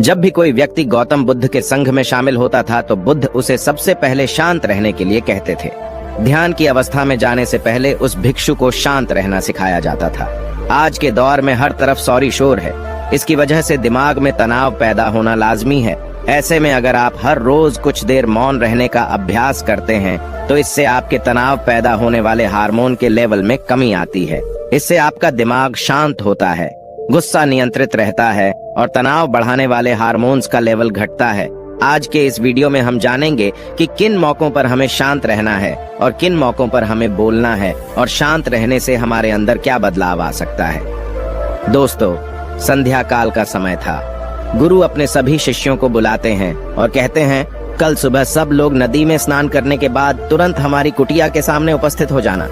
जब भी कोई व्यक्ति गौतम बुद्ध के संघ में शामिल होता था तो बुद्ध उसे सबसे पहले शांत रहने के लिए कहते थे। ध्यान की अवस्था में जाने से पहले उस भिक्षु को शांत रहना सिखाया जाता था। आज के दौर में हर तरफ सौरी शोर है। इसकी वजह से दिमाग में तनाव पैदा होना लाजमी है। ऐसे में अगर आप हर रोज कुछ देर मौन रहने का अभ्यास करते हैं तो इससे आपके तनाव पैदा होने वाले हार्मोन के लेवल में कमी आती है। इससे आपका दिमाग शांत होता है, गुस्सा नियंत्रित रहता है और तनाव बढ़ाने वाले हार्मोन्स का लेवल घटता है। आज के इस वीडियो में हम जानेंगे कि किन मौकों पर हमें शांत रहना है और किन मौकों पर हमें बोलना है और शांत रहने से हमारे अंदर क्या बदलाव आ सकता है। दोस्तों, संध्या काल का समय था। गुरु अपने सभी शिष्यों को बुलाते हैं और कहते हैं, कल सुबह सब लोग नदी में स्नान करने के बाद तुरंत हमारी कुटिया के सामने उपस्थित हो जाना।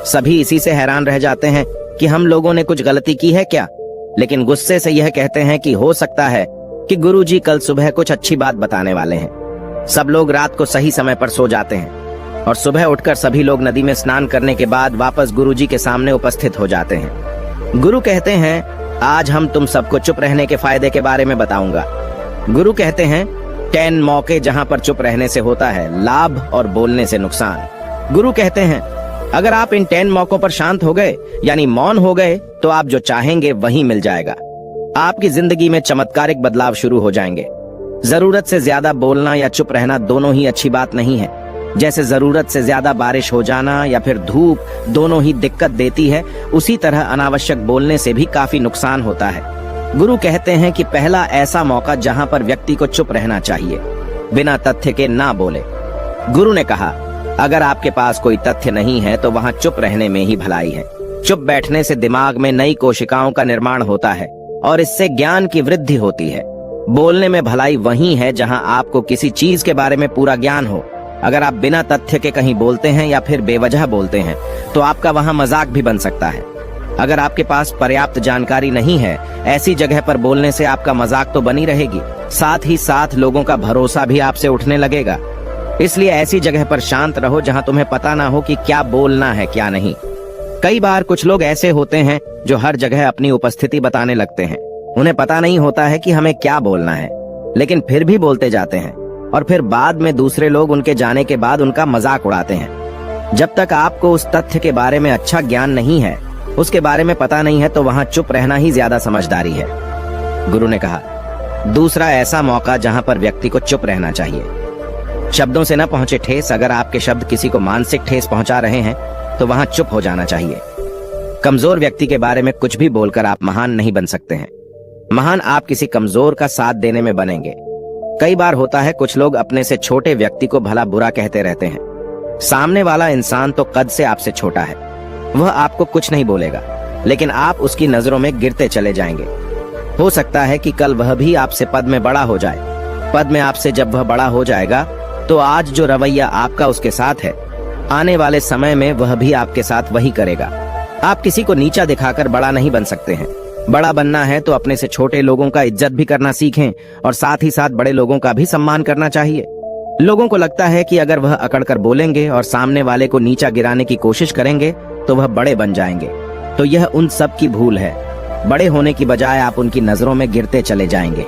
सभी इसी से हैरान रह जाते हैं कि हम लोगों ने कुछ गलती की है क्या, लेकिन गुस्से से यह कहते हैं कि हो सकता है कि गुरुजी कल सुबह कुछ अच्छी बात बताने वाले हैं। सब लोग रात को सही समय पर सो जाते हैं और सुबह उठकर सभी लोग नदी में स्नान करने के बाद वापस गुरुजी के सामने उपस्थित हो जाते हैं। गुरु कहते हैं, आज हम तुम सबको चुप रहने के फायदे के बारे में बताऊंगा। गुरु कहते हैं, 10 मौके जहां पर चुप रहने से होता है लाभ और बोलने से नुकसान। गुरु कहते हैं, अगर आप इन 10 मौकों पर शांत हो गए यानी मौन हो गए तो आप जो चाहेंगे वही मिल जाएगा। आपकी जिंदगी में चमत्कारिक बदलाव शुरू हो जाएंगे। जरूरत से ज्यादा बोलना या चुप रहना दोनों ही अच्छी बात नहीं है। जैसे जरूरत से ज्यादा बारिश हो जाना या फिर धूप दोनों ही दिक्कत देती है, उसी तरह अनावश्यक बोलने से भी काफी नुकसान होता है। गुरु कहते हैं कि पहला ऐसा मौका जहां पर व्यक्ति को चुप रहना चाहिए, बिना तथ्य के ना बोले। गुरु ने कहा, अगर आपके पास कोई तथ्य नहीं है तो वहां चुप रहने में ही भलाई है। चुप बैठने से दिमाग में नई कोशिकाओं का निर्माण होता है और इससे ज्ञान की वृद्धि होती है। बोलने में भलाई वही है जहां आपको किसी चीज के बारे में पूरा ज्ञान हो। अगर आप बिना तथ्य के कहीं बोलते हैं या फिर बेवजह बोलते हैं तो आपका वहां मजाक भी बन सकता है। अगर आपके पास पर्याप्त जानकारी नहीं है, ऐसी जगह पर बोलने से आपका मजाक तो बनी रहेगी, साथ ही साथ लोगों का भरोसा भी आपसे उठने लगेगा। इसलिए ऐसी जगह पर शांत रहो जहां तुम्हें पता ना हो कि क्या बोलना है क्या नहीं। कई बार कुछ लोग ऐसे होते हैं जो हर जगह अपनी उपस्थिति बताने लगते हैं। उन्हें पता नहीं होता है कि हमें क्या बोलना है, लेकिन फिर भी बोलते जाते हैं और फिर बाद में दूसरे लोग उनके जाने के बाद उनका मजाक उड़ाते हैं। जब तक आपको उस तथ्य के बारे में अच्छा ज्ञान नहीं है, उसके बारे में पता नहीं है, तो वहां चुप रहना ही ज्यादा समझदारी है। गुरु ने कहा, दूसरा ऐसा मौका जहां पर व्यक्ति को चुप रहना चाहिए। शब्दों से न पहुंचे ठेस। अगर आपके शब्द किसी को मानसिक ठेस पहुंचा रहे हैं तो वहां चुप हो जाना चाहिए। कमजोर व्यक्ति के बारे में कुछ भी बोलकर आप महान नहीं बन सकते हैं। महान आप किसी कमजोर का साथ देने में बनेंगे। कई बार होता है कुछ लोग अपने से छोटे व्यक्ति को भला बुरा कहते रहते हैं। सामने वाला इंसान तो कद से आपसे छोटा है, वह आपको कुछ नहीं बोलेगा, लेकिन आप उसकी नजरों में गिरते चले जाएंगे। हो सकता है कि कल वह भी आपसे पद में बड़ा हो जाए। पद में आपसे जब वह बड़ा हो जाएगा तो आज जो रवैया आपका उसके साथ है, आने वाले समय में वह भी आपके साथ वही करेगा। आप किसी को नीचा दिखाकर बड़ा नहीं बन सकते हैं। बड़ा बनना है तो अपने से छोटे लोगों का इज्जत भी करना सीखें और साथ ही साथ बड़े लोगों का भी सम्मान करना चाहिए। लोगों को लगता है कि अगर वह अकड़कर बोलेंगे और सामने वाले को नीचा गिराने की कोशिश करेंगे तो वह बड़े बन जाएंगे, तो यह उन सब की भूल है। बड़े होने की बजाय आप उनकी नजरों में गिरते चले जाएंगे।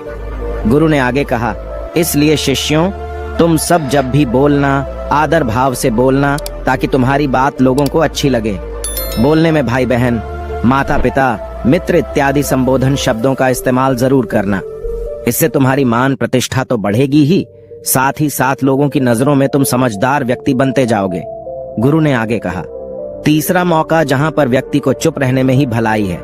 गुरु ने आगे कहा, इसलिए शिष्यों, तुम सब जब भी बोलना आदर भाव से बोलना, ताकि तुम्हारी बात लोगों को अच्छी लगे। बोलने में भाई बहन, माता पिता, मित्र इत्यादि संबोधन शब्दों का इस्तेमाल जरूर करना। इससे तुम्हारी मान प्रतिष्ठा तो बढ़ेगी ही, साथ ही साथ लोगों की नजरों में तुम समझदार व्यक्ति बनते जाओगे। गुरु ने आगे कहा, तीसरा मौका जहां पर व्यक्ति को चुप रहने में ही भलाई है।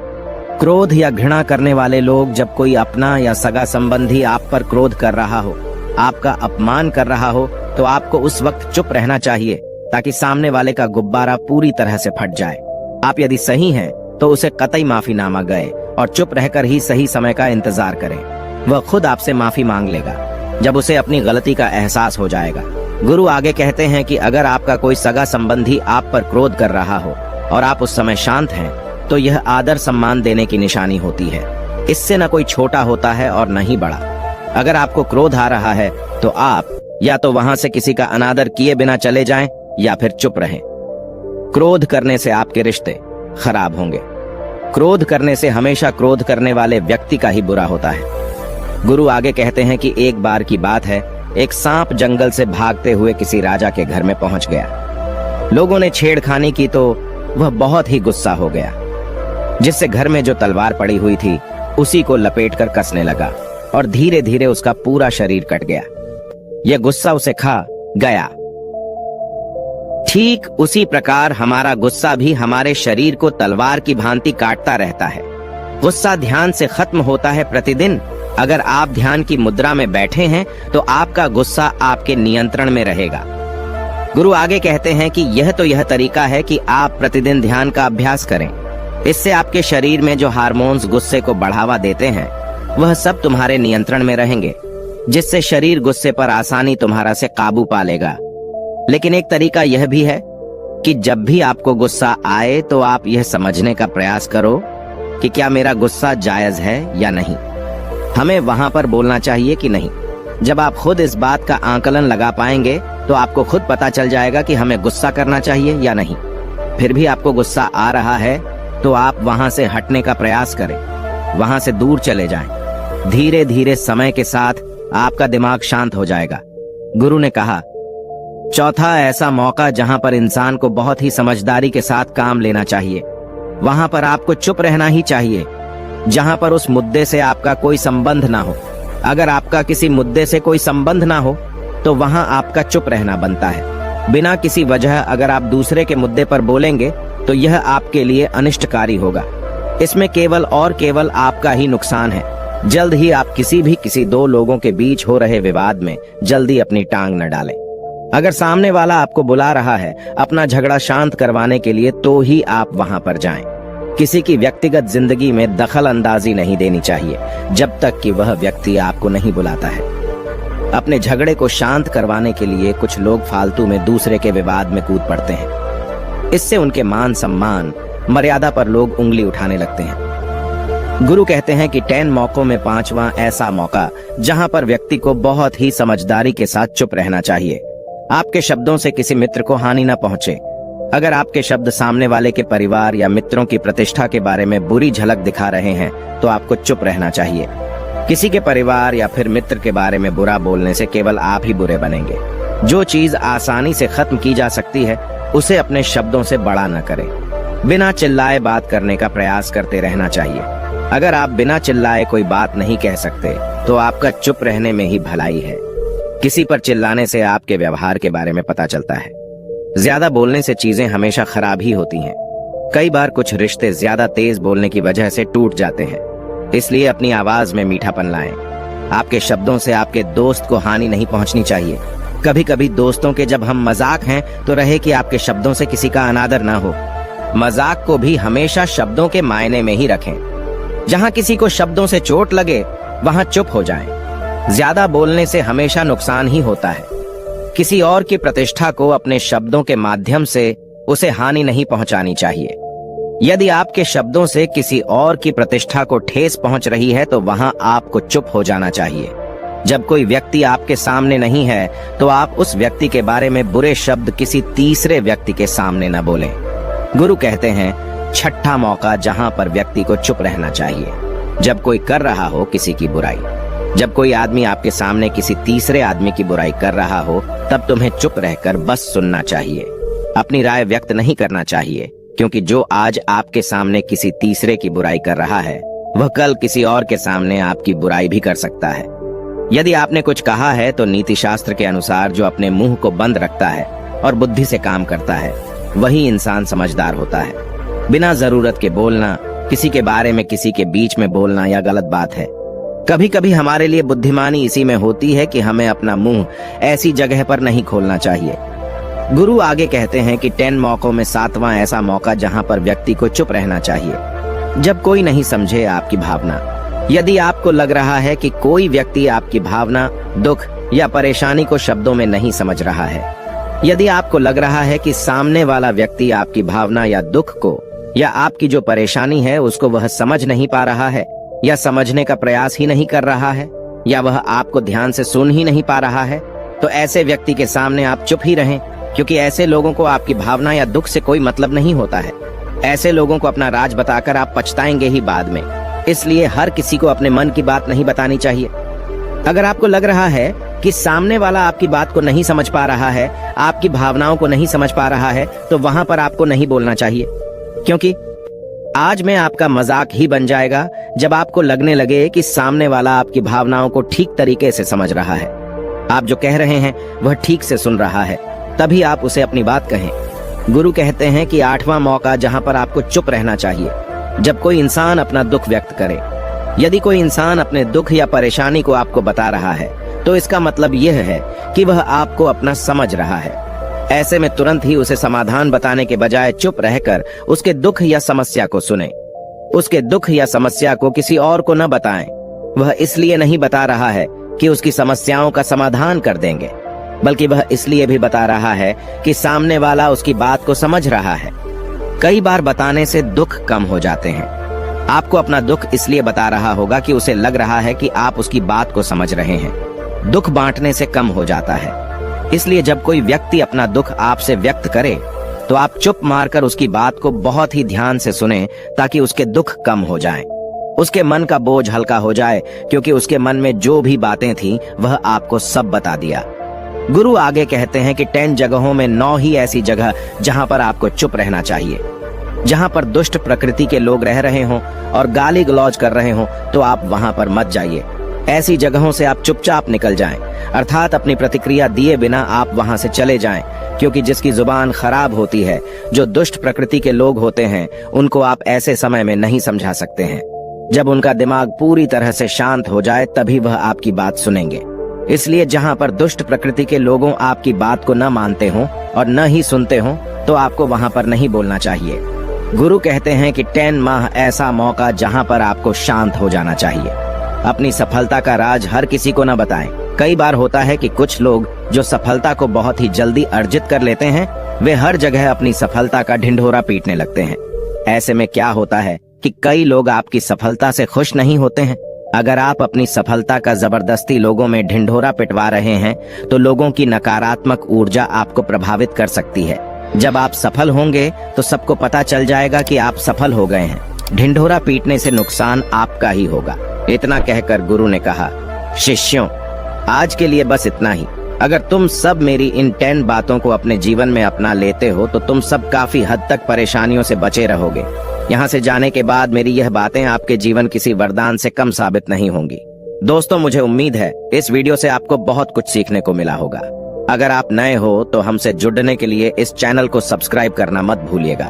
क्रोध या घृणा करने वाले लोग, जब कोई अपना या सगा संबंधी आप पर क्रोध कर रहा हो, आपका अपमान कर रहा हो, तो आपको उस वक्त चुप रहना चाहिए ताकि सामने वाले का गुब्बारा पूरी तरह से फट जाए। आप यदि सही हैं तो उसे कतई माफीनामा गए और चुप रहकर ही सही समय का इंतजार करें। वह खुद आपसे माफी मांग लेगा जब उसे अपनी गलती का एहसास हो जाएगा। गुरु आगे कहते हैं कि अगर आपका कोई सगा संबंधी आप पर क्रोध कर रहा हो और आप उस समय शांत हैं, तो यह आदर सम्मान देने की निशानी होती है। इससे न कोई छोटा होता है और न ही बड़ा। अगर आपको क्रोध आ रहा है तो आप या तो वहां से किसी का अनादर किए बिना चले जाएं या फिर चुप रहें। क्रोध करने से आपके रिश्ते खराब होंगे। क्रोध करने से हमेशा क्रोध करने वाले व्यक्ति का ही बुरा होता है। गुरु आगे कहते हैं कि एक बार की बात है, एक सांप जंगल से भागते हुए किसी राजा के घर में पहुंच गया। लोगों ने छेड़खानी की तो वह बहुत ही गुस्सा हो गया, जिससे घर में जो तलवार पड़ी हुई थी उसी को लपेटकर कसने लगा और धीरे धीरे उसका पूरा शरीर कट गया। यह गुस्सा उसे खा गया। ठीक उसी प्रकार हमारा गुस्सा भी हमारे शरीर को तलवार की भांति काटता रहता है। गुस्सा ध्यान से खत्म होता है प्रतिदिन। अगर आप ध्यान की मुद्रा में बैठे हैं तो आपका गुस्सा आपके नियंत्रण में रहेगा। गुरु आगे कहते हैं कि यह तरीका है कि आप प्रतिदिन ध्यान का अभ्यास करें। इससे आपके शरीर में जो हार्मोन्स गुस्से को बढ़ावा देते हैं वह सब तुम्हारे नियंत्रण में रहेंगे, जिससे शरीर गुस्से पर आसानी तुम्हारा से काबू पा लेगा। लेकिन एक तरीका यह भी है कि जब भी आपको गुस्सा आए तो आप यह समझने का प्रयास करो कि क्या मेरा गुस्सा जायज है या नहीं। हमें वहां पर बोलना चाहिए कि नहीं। जब आप खुद इस बात का आकलन लगा पाएंगे तो आपको खुद पता चल जाएगा कि हमें गुस्सा करना चाहिए या नहीं। फिर भी आपको गुस्सा आ रहा है तो आप वहां से हटने का प्रयास करें, वहां से दूर चले जाएं। धीरे धीरे समय के साथ आपका दिमाग शांत हो जाएगा। गुरु ने कहा, चौथा ऐसा मौका जहां पर इंसान को बहुत ही समझदारी के साथ काम लेना चाहिए, वहां पर आपको चुप रहना ही चाहिए, जहां पर उस मुद्दे से आपका कोई संबंध ना हो। अगर आपका किसी मुद्दे से कोई संबंध ना हो तो वहां आपका चुप रहना बनता है। बिना किसी वजह अगर आप दूसरे के मुद्दे पर बोलेंगे तो यह आपके लिए अनिष्टकारी होगा। इसमें केवल और केवल आपका ही नुकसान है। जल्द ही आप किसी दो लोगों के बीच हो रहे विवाद में जल्दी अपनी टांग न डालें। अगर सामने वाला आपको बुला रहा है अपना झगड़ा शांत करवाने के लिए तो ही आप वहां पर जाएं। किसी की व्यक्तिगत जिंदगी में दखल अंदाजी नहीं देनी चाहिए जब तक कि वह व्यक्ति आपको नहीं बुलाता है। अपने झगड़े को शांत करवाने के लिए कुछ लोग फालतू में दूसरे के विवाद में कूद पड़ते हैं। इससे उनके मान सम्मान मर्यादा पर लोग उंगली उठाने लगते हैं। गुरु कहते हैं कि 10 मौकों में 5वां ऐसा मौका जहां पर व्यक्ति को बहुत ही समझदारी के साथ चुप रहना चाहिए। आपके शब्दों से किसी मित्र को हानि न पहुंचे। अगर आपके शब्द सामने वाले के परिवार या मित्रों की प्रतिष्ठा के बारे में बुरी झलक दिखा रहे हैं तो आपको चुप रहना चाहिए। किसी के परिवार या फिर मित्र के बारे में बुरा बोलने से केवल आप ही बुरे बनेंगे। जो चीज आसानी से खत्म की जा सकती है उसे अपने शब्दों से बड़ा न करें। बिना चिल्लाए बात करने का प्रयास करते रहना चाहिए। अगर आप बिना चिल्लाए कोई बात नहीं कह सकते तो आपका चुप रहने में ही भलाई है। किसी पर चिल्लाने से आपके व्यवहार के बारे में पता चलता है। ज्यादा बोलने से चीजें हमेशा खराब ही होती हैं। कई बार कुछ रिश्ते ज्यादा तेज बोलने की वजह से टूट जाते हैं। इसलिए अपनी आवाज में मीठापन लाएं। आपके शब्दों से आपके दोस्त को हानि नहीं पहुंचनी चाहिए। कभी कभी दोस्तों के जब हम मजाक हैं तो रहे कि आपके शब्दों से किसी का अनादर ना हो। मजाक को भी हमेशा शब्दों के मायने में ही रखें। जहां किसी को शब्दों से चोट लगे वहां चुप हो जाएं। ज्यादा बोलने से हमेशा नुकसान ही होता है। किसी और की प्रतिष्ठा को अपने शब्दों के माध्यम से उसे हानि नहीं पहुंचानी चाहिए। यदि आपके शब्दों से किसी और की प्रतिष्ठा को ठेस पहुंच रही है तो वहां आपको चुप हो जाना चाहिए। जब कोई व्यक्ति आपके सामने नहीं है तो आप उस व्यक्ति के बारे में बुरे शब्द किसी तीसरे व्यक्ति के सामने न बोलें। गुरु कहते हैं, छठा मौका जहां पर व्यक्ति को चुप रहना चाहिए, जब कोई कर रहा हो किसी की बुराई। जब कोई आदमी आपके सामने किसी तीसरे आदमी की बुराई कर रहा हो तब तुम्हें चुप रहकर बस सुनना चाहिए। अपनी राय व्यक्त नहीं करना चाहिए, क्योंकि जो आज आपके सामने किसी तीसरे की बुराई कर रहा है वह कल किसी और के सामने आपकी बुराई भी कर सकता है। यदि आपने कुछ कहा है तो नीति शास्त्र के अनुसार जो अपने मुंह को बंद रखता है और बुद्धि से काम करता है वही इंसान समझदार होता है। बिना जरूरत के बोलना, किसी के बारे में किसी के बीच में बोलना यह गलत बात है। कभी कभी हमारे लिए बुद्धिमानी इसी में होती है कि हमें अपना मुंह ऐसी जगह पर नहीं खोलना चाहिए। गुरु आगे कहते हैं कि 10 मौकों में 7वां ऐसा मौका जहां पर व्यक्ति को चुप रहना चाहिए, जब कोई नहीं समझे आपकी भावना। यदि आपको लग रहा है कि कोई व्यक्ति आपकी भावना, दुख या परेशानी को शब्दों में नहीं समझ रहा है, यदि आपको लग रहा है कि सामने वाला व्यक्ति आपकी भावना या दुख को या आपकी जो परेशानी है उसको वह समझ नहीं पा रहा है या समझने का प्रयास ही नहीं कर रहा है या वह आपको ध्यान से सुन ही नहीं पा रहा है, तो ऐसे व्यक्ति के सामने आप चुप ही रहें, क्योंकि ऐसे लोगों को आपकी भावना या दुख से कोई मतलब नहीं होता है। ऐसे लोगों को अपना राज बताकर आप पछताएंगे ही बाद में। इसलिए हर किसी को अपने मन की बात नहीं बतानी चाहिए। अगर आपको लग रहा है कि सामने वाला आपकी बात को नहीं समझ पा रहा है, आपकी भावनाओं को नहीं समझ पा रहा है, तो वहां पर आपको नहीं बोलना चाहिए, क्योंकि आज में आपका मजाक ही बन जाएगा जब आपको लगने लगे कि सामने वाला आपकी भावनाओं को ठीक तरीके से समझ रहा है, आप जो कह रहे हैं वह ठीक से सुन रहा है, तभी आप उसे अपनी बात कहें। गुरु कहते हैं कि 8वां मौका जहां पर आपको चुप रहना चाहिए, जब कोई इंसान अपना दुख व्यक्त करे। यदि कोई इंसान अपने दुख या परेशानी को आपको बता रहा है, तो इसका मतलब यह है कि वह आपको अपना समझ रहा है। ऐसे में तुरंत ही उसे समाधान बताने के बजाय चुप रहकर उसके दुख या समस्या को सुने। उसके दुख या समस्या को किसी और को न बताएं। वह इसलिए नहीं बता रहा है कि उसकी समस्याओं का समाधान कर देंगे, बल्कि वह इसलिए भी बता रहा है कि सामने वाला उसकी बात को समझ रहा है। कई बार बताने से दुख कम हो जाते हैं। आपको अपना दुख इसलिए बता रहा होगा कि उसे लग रहा है कि आप उसकी बात को समझ रहे हैं। दुख बांटने से कम हो जाता है। इसलिए जब कोई व्यक्ति अपना दुख आपसे व्यक्त करे, तो आप चुप मारकर उसकी बात को बहुत ही ध्यान से सुने, ताकि उसके दुख कम हो जाएं। उसके मन का बोझ हल्का हो जाए, क्योंकि उसके मन में जो भी बातें थीं, वह आपको सब बता दिया। गुरु आगे कहते हैं कि 10 जगहों में 9 ही ऐसी जगह जहां पर आपको चुप रहना चाहिए। जहां पर दुष्ट प्रकृति के लोग रह रहे हों और गाली गलौज कर रहे हों, तो आप वहां पर मत जाइए। ऐसी जगहों से आप चुपचाप निकल जाएं, अर्थात अपनी प्रतिक्रिया दिए बिना आप वहां से चले जाएं, क्योंकि जिसकी जुबान खराब होती है, जो दुष्ट प्रकृति के लोग होते हैं, उनको आप ऐसे समय में नहीं समझा सकते हैं। जब उनका दिमाग पूरी तरह से शांत हो जाए, तभी वह आपकी बात सुनेंगे। इसलिए जहां पर दुष्ट प्रकृति के लोगों आपकी बात को न मानते हों और न ही सुनते हों, तो आपको वहां पर नहीं बोलना चाहिए। गुरु कहते हैं कि 10 माह ऐसा मौका जहां पर आपको शांत हो जाना चाहिए। अपनी सफलता का राज हर किसी को न बताएं। कई बार होता है कि कुछ लोग जो सफलता को बहुत ही जल्दी अर्जित कर लेते हैं, वे हर जगह अपनी सफलता का ढिंढोरा पीटने लगते हैं। ऐसे में क्या होता है कि कई लोग आपकी सफलता से खुश नहीं होते हैं। अगर आप अपनी सफलता का जबरदस्ती लोगों में ढिंढोरा पिटवा रहे हैं, तो लोगों की नकारात्मक ऊर्जा आपको प्रभावित कर सकती है। जब आप सफल होंगे तो सबको पता चल जाएगा कि आप सफल हो गए हैं। ढिंढोरा पीटने से नुकसान आपका ही होगा। इतना कहकर गुरु ने कहा, शिष्यों, आज के लिए बस इतना ही। अगर तुम सब मेरी इन 10 बातों को अपने जीवन में अपना लेते हो, तो तुम सब काफी हद तक परेशानियों से बचे रहोगे। यहाँ से जाने के बाद मेरी यह बातें आपके जीवन किसी वरदान से कम साबित नहीं होंगी। दोस्तों, मुझे उम्मीद है इस वीडियो से आपको बहुत कुछ सीखने को मिला होगा। अगर आप नए हो तो हमसे जुड़ने के लिए इस चैनल को सब्सक्राइब करना मत भूलिएगा।